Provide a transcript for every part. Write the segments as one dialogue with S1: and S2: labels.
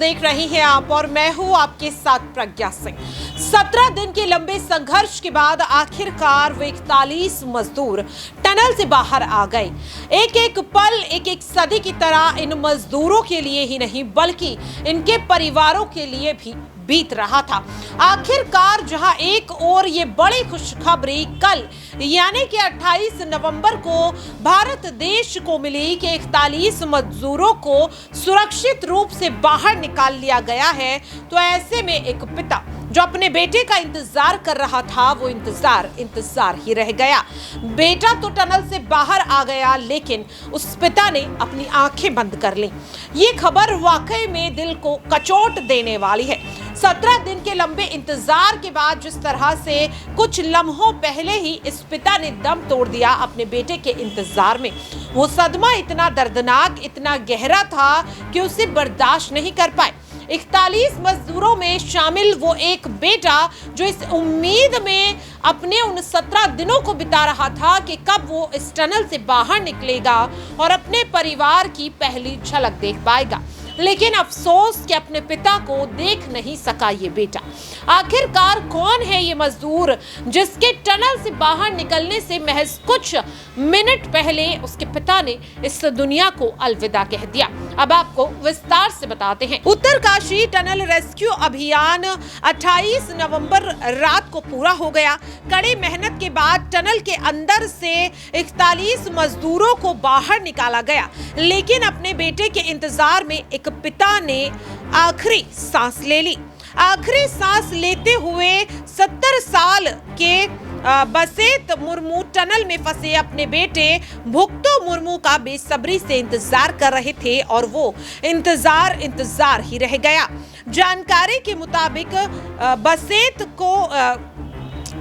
S1: देख रही हैं आप और मैं हूं आपके साथ प्रज्ञा सिंह। 17 दिन के लंबे संघर्ष के बाद आखिरकार वो 41 मजदूर टनल से बाहर आ गए। एक एक पल एक एक सदी की तरह इन मजदूरों के लिए ही नहीं बल्कि इनके परिवारों के लिए भी बीत रहा था। आखिरकार जहां एक और ये बड़ी खुशखबरी कल यानी कि 28 नवंबर को भारत देश को मिली कि 41 मजदूरों को सुरक्षित रूप से बाहर निकाल लिया गया है, तो ऐसे में एक पिता जो अपने बेटे का इंतजार कर रहा था वो इंतजार ही रह गया। बेटा तो टनल से बाहर आ गया, लेकिन उस पिता ने अपनी आंखें बंद कर ली। ये खबर वाकई में दिल को कचोट देने वाली है। 17 दिन के लंबे इंतजार के बाद जिस तरह से कुछ लम्हों पहले ही इस पिता ने दम तोड़ दिया अपने बेटे के इंतजार में, वो सदमा इतना दर्दनाक, इतना गहरा था कि उसे बर्दाश्त नहीं कर पाए। 41 मजदूरों में शामिल वो एक बेटा जो इस उम्मीद में अपने उन 17 दिनों को बिता रहा था कि कब वो इस टनल से बाहर निकलेगा और अपने परिवार की पहली झलक देख पाएगा, लेकिन अफसोस कि अपने पिता को देख नहीं सका ये बेटा। आखिरकार कौन है ये मजदूर जिसके टनल से बाहर निकलने से महज कुछ मिनट पहले उसके पिता ने इस दुनिया को अलविदा कह दिया? अब आपको विस्तार से बताते हैं। उत्तरकाशी टनल रेस्क्यू अभियान 28 नवंबर रात को पूरा हो गया। कड़ी मेहनत के बाद टनल के अंदर से 41 मजदूरों को बाहर निकाला गया, लेकिन अपने बेटे के इंतजार में एक पिता ने आखिरी सांस ले ली। आखिरी सांस लेते हुए 70 साल के बसेत मुर्मू टनल में फंसे अपने बेटे भुक्तो मुर्मू का बेसब्री से इंतजार कर रहे थे और वो इंतजार ही रह गया। जानकारी के मुताबिक बसेत को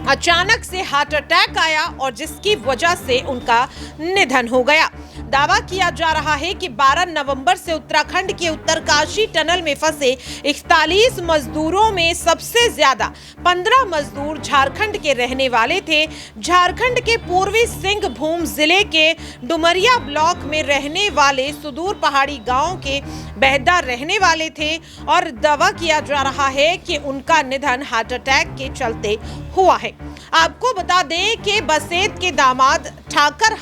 S1: अचानक से हार्ट अटैक आया और जिसकी वजह से उनका निधन हो गया। दावा किया जा रहा है कि 12 नवंबर से उत्तराखंड के उत्तरकाशी टनल में फंसे 41 मजदूरों में सबसे ज्यादा 15 मजदूर झारखंड के रहने वाले थे। झारखंड के पूर्वी सिंहभूम जिले के डुमरिया ब्लॉक में रहने वाले सुदूर पहाड़ी गांव के बेहदा रहने वाले थे और दावा किया जा रहा है कि उनका निधन हार्ट अटैक के चलते हुआ है। आपको बता दें कि बसेत के दामाद ठाकर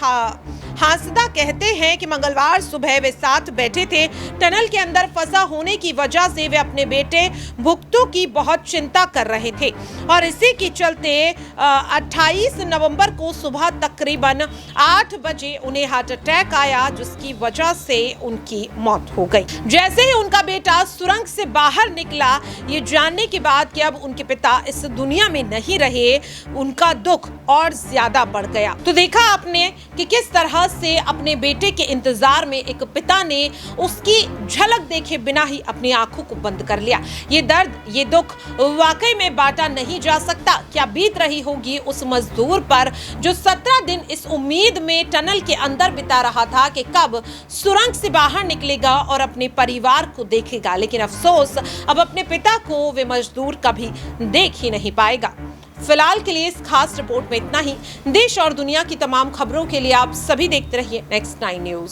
S1: हांसदा कहते हैं कि मंगलवार सुबह वे साथ बैठे थे। टनल के अंदर फंसा होने की वजह से वे अपने बेटे भुक्तो की बहुत चिंता कर रहे थे और इसी के चलते 28 नवंबर को सुबह तकरीबन 8 बजे उन्हें हार्ट अटैक आया, जिसकी वजह से उनकी मौत हो गई। जैसे ही उनका बेटा सुरंग से बाहर निकला, ये जानने के बाद कि अब उनके पिता इस दुनिया में नहीं रहे, उनका दुख और ज्यादा बढ़ गया। तो देखा आपने कि किस तरह से अपने बेटे के इंतजार में एक पिता ने उसकी झलक देखे बिना ही अपनी आंखों को बंद कर लिया। ये दर्द, ये दुख वाकई में बांटा नहीं जा सकता। क्या बीत रही होगी उस मजदूर पर जो 17 दिन इस उम्मीद में टनल के अंदर बिता रहा था कि कब सुरंग से बाहर निकलेगा और अपने परिवार को देखेगा, लेकिन अफसोस अब अपने पिता को वे मजदूर कभी देख ही नहीं पाएगा। फिलहाल के लिए इस खास रिपोर्ट में इतना ही। देश और दुनिया की तमाम खबरों के लिए आप सभी देखते रहिए नेक्स्ट 9 न्यूज।